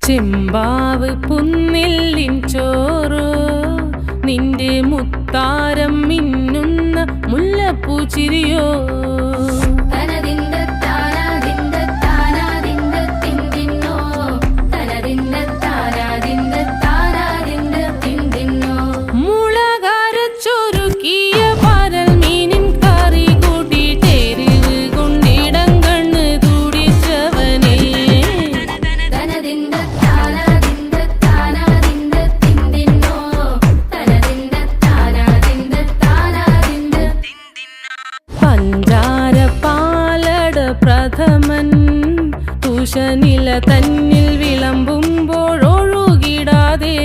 ചെമ്പാവ് പുന്നില്ലിൻ ചോറോ നിന്റെ മുത്താരം മിന്നുന്ന മുല്ലപ്പൂച്ചിരിയോ പ്രഥമൻ തുഷനില തന്നിൽ വിളമ്പുമ്പോഴൊഴുകിടാതെ